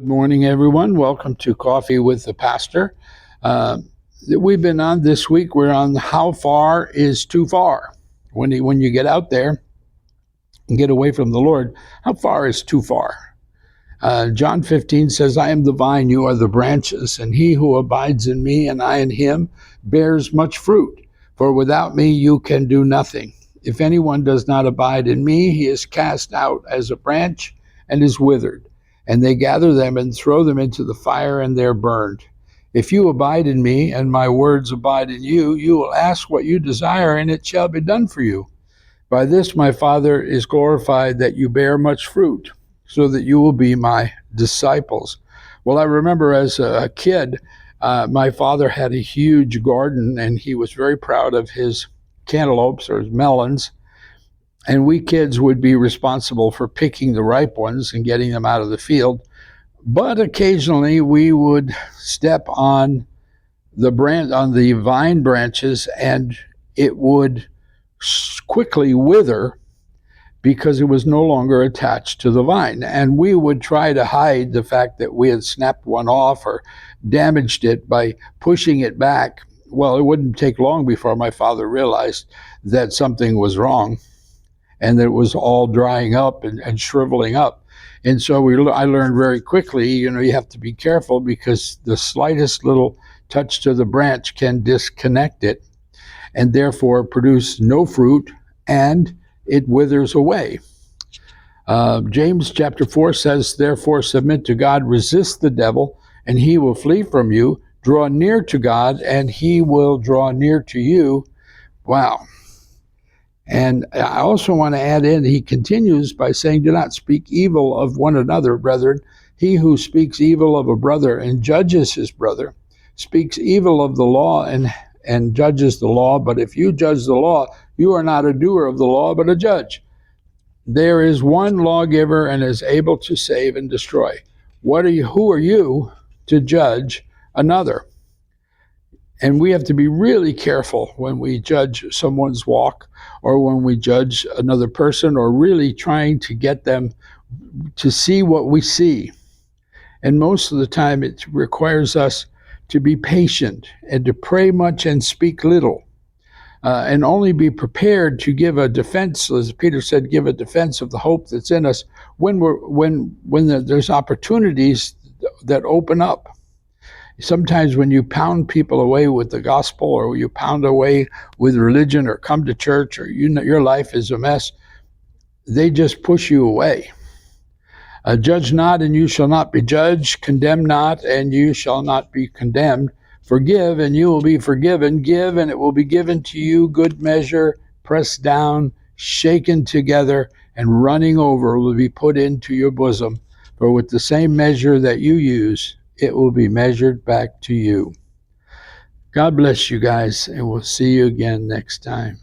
Good morning, everyone. Welcome to Coffee with the Pastor. We've been on this week. We're on how far is too far. When you get out there and get away from the Lord, how far is too far? John 15 says, I am the vine, you are the branches, and he who abides in me and I in him bears much fruit. For without me you can do nothing. If anyone does not abide in me, he is cast out as a branch and is withered. And they gather them and throw them into the fire, and they're burned. If you abide in me, and my words abide in you, you will ask what you desire, and it shall be done for you. By this my Father is glorified, that you bear much fruit, so that you will be my disciples. Well, I remember as a kid, my father had a huge garden, and he was very proud of his cantaloupes or his melons. And we kids would be responsible for picking the ripe ones and getting them out of the field. But occasionally we would step on the vine branches, and it would quickly wither because it was no longer attached to the vine. And we would try to hide the fact that we had snapped one off or damaged it by pushing it back. Well, it wouldn't take long before my father realized that something was wrong, and that it was all drying up and shriveling up. And so I learned very quickly, you have to be careful, because the slightest little touch to the branch can disconnect it and therefore produce no fruit, and it withers away. James chapter 4 says, therefore submit to God, resist the devil, and he will flee from you. Draw near to God, and he will draw near to you. Wow. And I also want to add in, he continues by saying, do not speak evil of one another, brethren. He who speaks evil of a brother and judges his brother speaks evil of the law and judges the law. But if you judge the law, you are not a doer of the law, but a judge. There is one lawgiver and is able to save and destroy. Who are you to judge another? And we have to be really careful when we judge someone's walk, or when we judge another person, or really trying to get them to see what we see. And most of the time it requires us to be patient and to pray much and speak little, and only be prepared to give a defense, as Peter said, give a defense of the hope that's in us when there's opportunities that open up. Sometimes when you pound people away with the gospel, or you pound away with religion, or come to church, or your life is a mess, they just push you away. Judge not, and you shall not be judged. Condemn not, and you shall not be condemned. Forgive, and you will be forgiven. Give, and it will be given to you. Good measure, pressed down, shaken together, and running over will be put into your bosom. For with the same measure that you use, it will be measured back to you. God bless you guys, and we'll see you again next time.